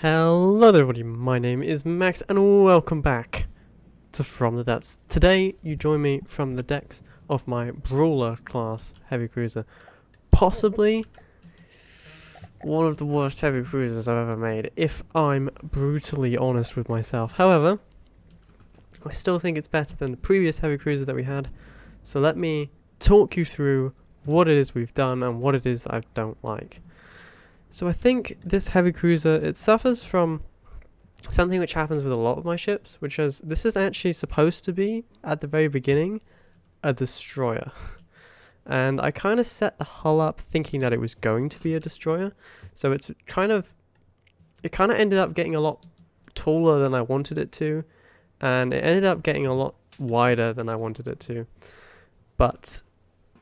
Hello there everybody, my name is Max and welcome back to From the Depths. Today you join me from the decks of my Brawler class heavy cruiser. Possibly one of the worst heavy cruisers I've ever made, if I'm brutally honest with myself. However, I still think it's better than the previous heavy cruiser that we had, so let me talk you through what it is we've done and what it is that I don't like. So I think this heavy cruiser, it suffers from something which happens with a lot of my ships, which is this is actually supposed to be, at the very beginning, a destroyer. And I kind of set the hull up thinking that it was going to be a destroyer. So it kind of ended up getting a lot taller than I wanted it to, and it ended up getting a lot wider than I wanted it to. But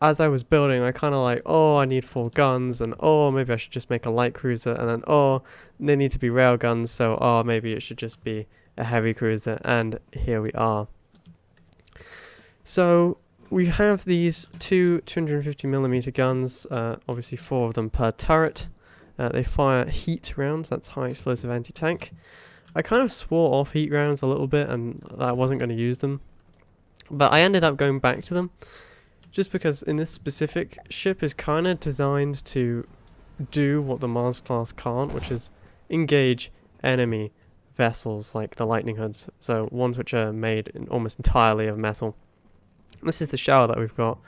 as I was building, I kind of like, oh, I need 4 guns, and oh, maybe I should just make a light cruiser, and then oh, they need to be rail guns, so oh, maybe it should just be a heavy cruiser, and here we are. So we have these two 250mm guns, obviously 4 of them per turret. They fire heat rounds, that's high explosive anti-tank. I kind of swore off heat rounds a little bit, and I wasn't going to use them, but I ended up going back to them. Just because in this specific ship is kind of designed to do what the Mars class can't, which is engage enemy vessels like the lightning hoods, so ones which are made almost entirely of metal. This is the shower that we've got.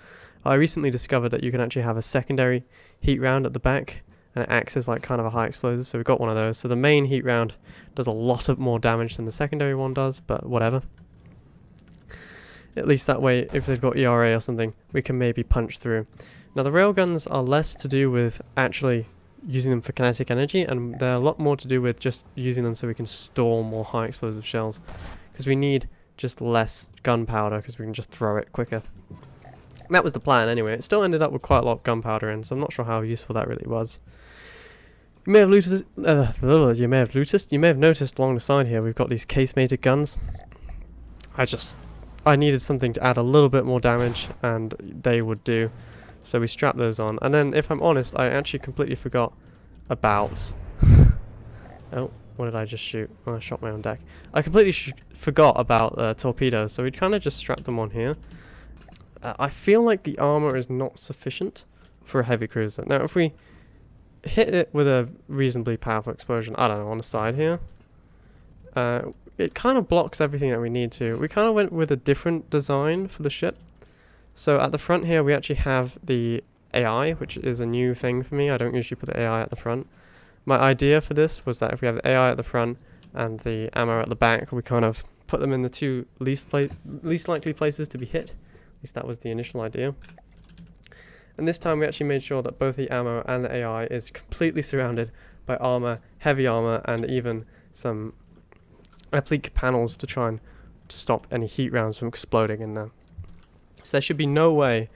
I recently discovered that you can actually have a secondary heat round at the back, and it acts as like kind of a high explosive, so we've got one of those. So the main heat round does a lot of more damage than the secondary one does, but whatever. At least that way, if they've got ERA or something, we can maybe punch through. Now the railguns are less to do with actually using them for kinetic energy, and they're a lot more to do with just using them so we can store more high explosive shells. Because we need just less gunpowder, because we can just throw it quicker. And that was the plan anyway. It still ended up with quite a lot of gunpowder in, so I'm not sure how useful that really was. You may have noticed, you may have noticed along the side here, we've got these casemated guns. I needed something to add a little bit more damage, and they would do. So we strapped those on. And then, if I'm honest, I actually completely forgot about... Oh, what did I just shoot? Oh, I shot my own deck. I completely forgot about torpedoes, so we kind of just strapped them on here. I feel like the armor is not sufficient for a heavy cruiser. Now, if we hit it with a reasonably powerful explosion, I don't know, on the side here, it kind of blocks everything that we need to. We kind of went with a different design for the ship. So at the front here, we actually have the AI, which is a new thing for me. I don't usually put the AI at the front. My idea for this was that if we have the AI at the front and the ammo at the back, we kind of put them in the two least likely places to be hit. At least that was the initial idea. And this time we actually made sure that both the ammo and the AI is completely surrounded by armor, heavy armor, and even some applique panels to try and stop any heat rounds from exploding in there. So there should be no way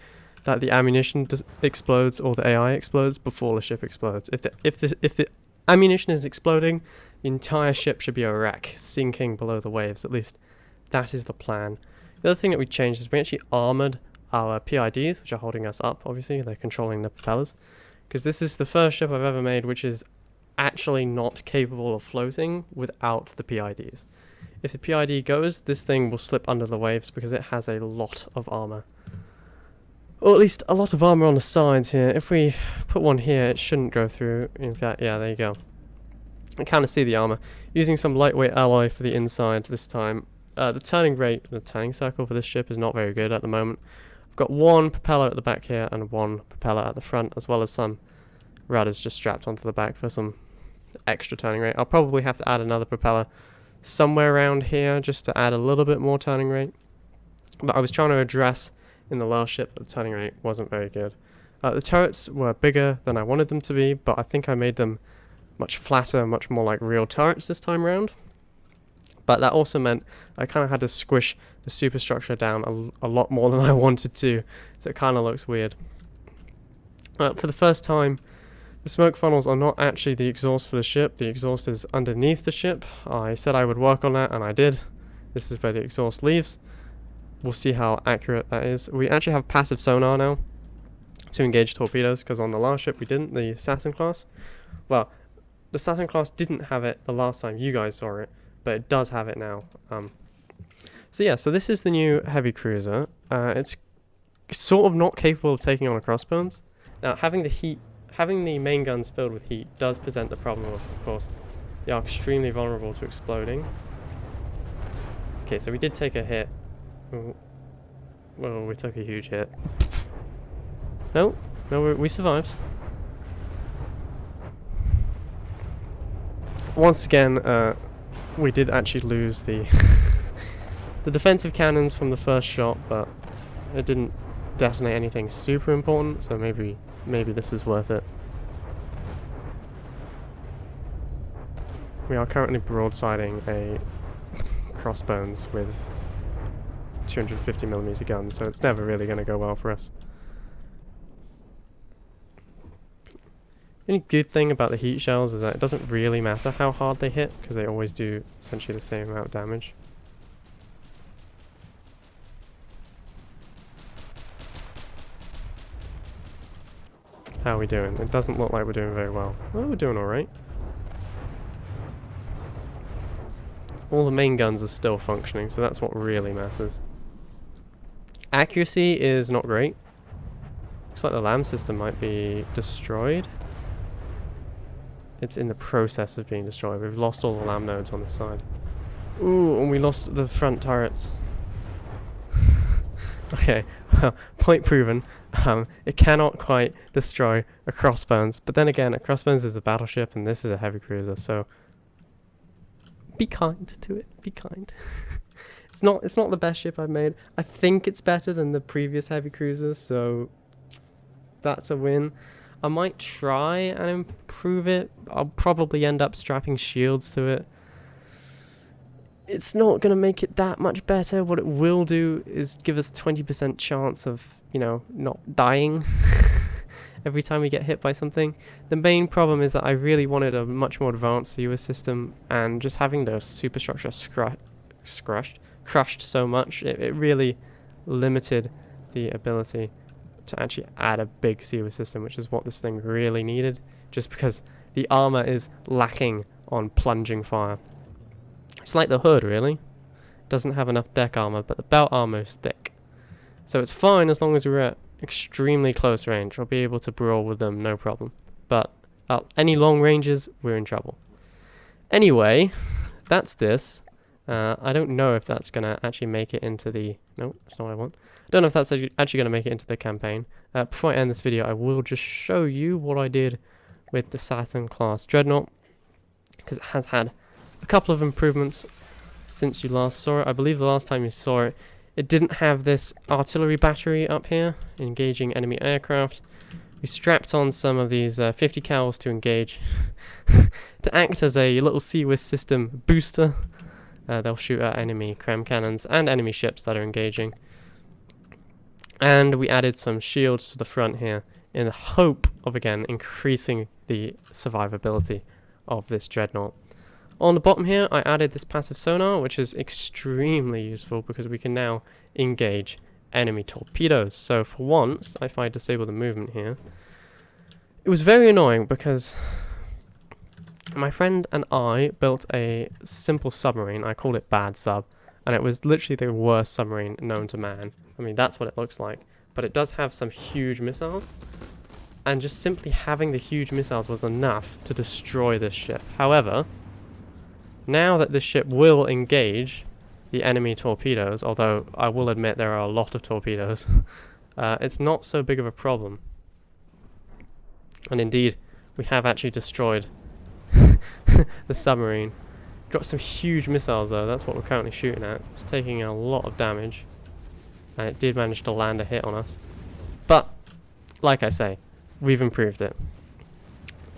that the ammunition explodes or the AI explodes before the ship explodes. If the ammunition is exploding, the entire ship should be a wreck, sinking below the waves. At least that is the plan. The other thing that we changed is we actually armored our PIDs, which are holding us up, obviously. They're controlling the propellers. Because this is the first ship I've ever made which is actually not capable of floating without the PIDs. If the PID goes, this thing will slip under the waves because it has a lot of armor. Or at least a lot of armor on the sides here. If we put one here, it shouldn't go through. In fact, yeah, there you go. I kind of see the armor. Using some lightweight alloy for the inside this time. The turning circle for this ship is not very good at the moment. I've got one propeller at the back here and one propeller at the front, as well as some rudders just strapped onto the back for some extra turning rate. I'll probably have to add another propeller somewhere around here just to add a little bit more turning rate. But I was trying to address in the last ship that the turning rate wasn't very good. The turrets were bigger than I wanted them to be, but I think I made them much flatter, much more like real turrets this time round. But that also meant I kind of had to squish the superstructure down a lot more than I wanted to, so it kind of looks weird. For the first time, the smoke funnels are not actually the exhaust for the ship. The exhaust is underneath the ship. I said I would work on that, and I did. This is where the exhaust leaves. We'll see how accurate that is. We actually have passive sonar now to engage torpedoes, because on the last ship we didn't, the Assassin class. Well, The Saturn class didn't have it the last time you guys saw it, but it does have it now. So yeah, so this is the new heavy cruiser. It's sort of not capable of taking on a crossbones. Now, having the main guns filled with heat does present the problem of course, they are extremely vulnerable to exploding. Okay, so we did take a hit. Ooh. Well, we took a huge hit. No, we survived. Once again, we did actually lose the the defensive cannons from the first shot, but it didn't detonate anything super important, so maybe this is worth it. We are currently broadsiding a crossbones with 250mm guns, so it's never really going to go well for us. The only good thing about the heat shells is that it doesn't really matter how hard they hit, because they always do essentially the same amount of damage. How are we doing? It doesn't look like we're doing very well. Well, we're doing alright. All the main guns are still functioning, so that's what really matters. Accuracy is not great. Looks like the LAM system might be destroyed. It's in the process of being destroyed. We've lost all the LAM nodes on the side. Ooh, and we lost the front turrets. Okay, well, point proven. It cannot quite destroy a crossbones, but then again, a crossbones is a battleship, and this is a heavy cruiser, so be kind to it. Be kind. It's not the best ship I've made. I think it's better than the previous heavy cruisers, so that's a win. I might try and improve it. I'll probably end up strapping shields to it. It's not going to make it that much better. What it will do is give us a 20% chance of, you know, not dying every time we get hit by something. The main problem is that I really wanted a much more advanced sewer system, and just having the superstructure crushed so much, it really limited the ability to actually add a big sewer system, which is what this thing really needed, just because the armor is lacking on plunging fire. It's like the hood, really. It doesn't have enough deck armor, but the belt armor is thick. So it's fine as long as we're at extremely close range. I'll be able to brawl with them, no problem. But at any long ranges, we're in trouble. Anyway, that's this. I don't know if that's going to actually make it into the... No, that's not what I want. I don't know if that's actually going to make it into the campaign. Before I end this video, I will just show you what I did with the Saturn class Dreadnought, because it has had a couple of improvements since you last saw it. I believe the last time you saw it, it didn't have this artillery battery up here, engaging enemy aircraft. We strapped on some of these 50 cals to engage, to act as a little CWIS system booster. They'll shoot at enemy cram cannons and enemy ships that are engaging. And we added some shields to the front here in the hope of, again, increasing the survivability of this Dreadnought. On the bottom here, I added this passive sonar, which is extremely useful because we can now engage enemy torpedoes. So for once, if I disable the movement here, it was very annoying because my friend and I built a simple submarine. I called it Bad Sub, and it was literally the worst submarine known to man. I mean, that's what it looks like, but it does have some huge missiles, and just simply having the huge missiles was enough to destroy this ship. However, now that this ship will engage the enemy torpedoes, although I will admit there are a lot of torpedoes, it's not so big of a problem. And indeed, we have actually destroyed the submarine. Got some huge missiles though, that's what we're currently shooting at. It's taking a lot of damage, and it did manage to land a hit on us. But, like I say, we've improved it.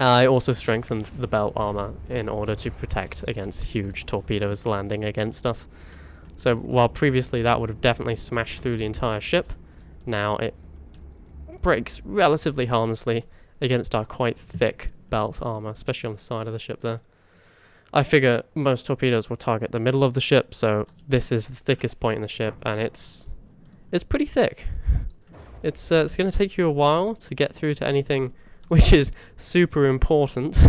I also strengthened the belt armor in order to protect against huge torpedoes landing against us. So while previously that would have definitely smashed through the entire ship, now it breaks relatively harmlessly against our quite thick belt armor, especially on the side of the ship there. I figure most torpedoes will target the middle of the ship, so this is the thickest point in the ship, and it's pretty thick. It's going to take you a while to get through to anything which is super important.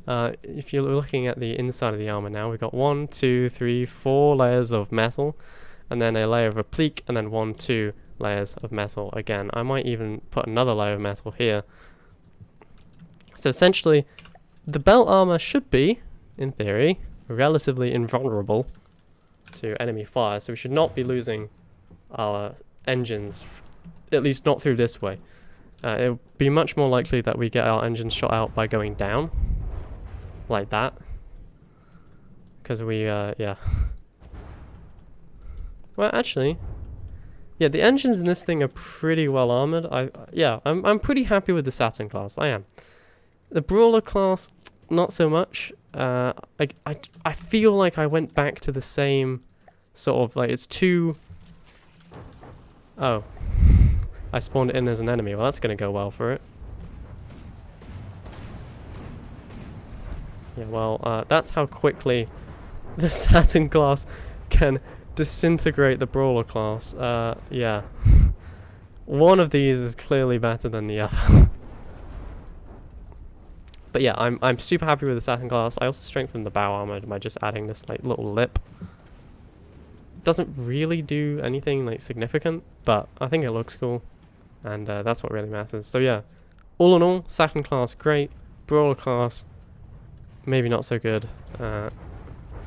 If you're looking at the inside of the armor now, we've got 1, 2, 3, 4 layers of metal, and then a layer of applique, and then 1, 2 layers of metal again. I might even put another layer of metal here. So essentially, the belt armor should be, in theory, relatively invulnerable to enemy fire, so we should not be losing our engines, at least not through this way. It would be much more likely that we get our engines shot out by going down, like that, because we, yeah. Well, actually, yeah, the engines in this thing are pretty well armored. I'm pretty happy with the Saturn class. I am. The Brawler class, not so much. I feel like I went back to the same sort of, like, it's too... Oh. I spawned it in as an enemy. Well, that's going to go well for it. Yeah, well, that's how quickly the Saturn class can disintegrate the Brawler class. Yeah. One of these is clearly better than the other. But yeah, I'm super happy with the Saturn class. I also strengthened the bow armor by just adding this like little lip. Doesn't really do anything like significant, but I think it looks cool, and that's what really matters. So yeah, all in all, Saturn class great, Brawler class maybe not so good,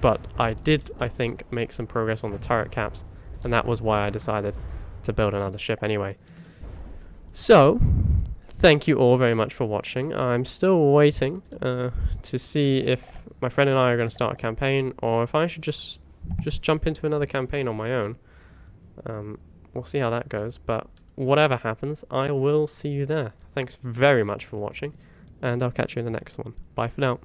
but I think make some progress on the turret caps, and that was why I decided to build another ship anyway. So thank you all very much for watching. I'm still waiting to see if my friend and I are going to start a campaign, or if I should just jump into another campaign on my own. We'll see how that goes, but whatever happens, I will see you there. Thanks very much for watching, and I'll catch you in the next one. Bye for now.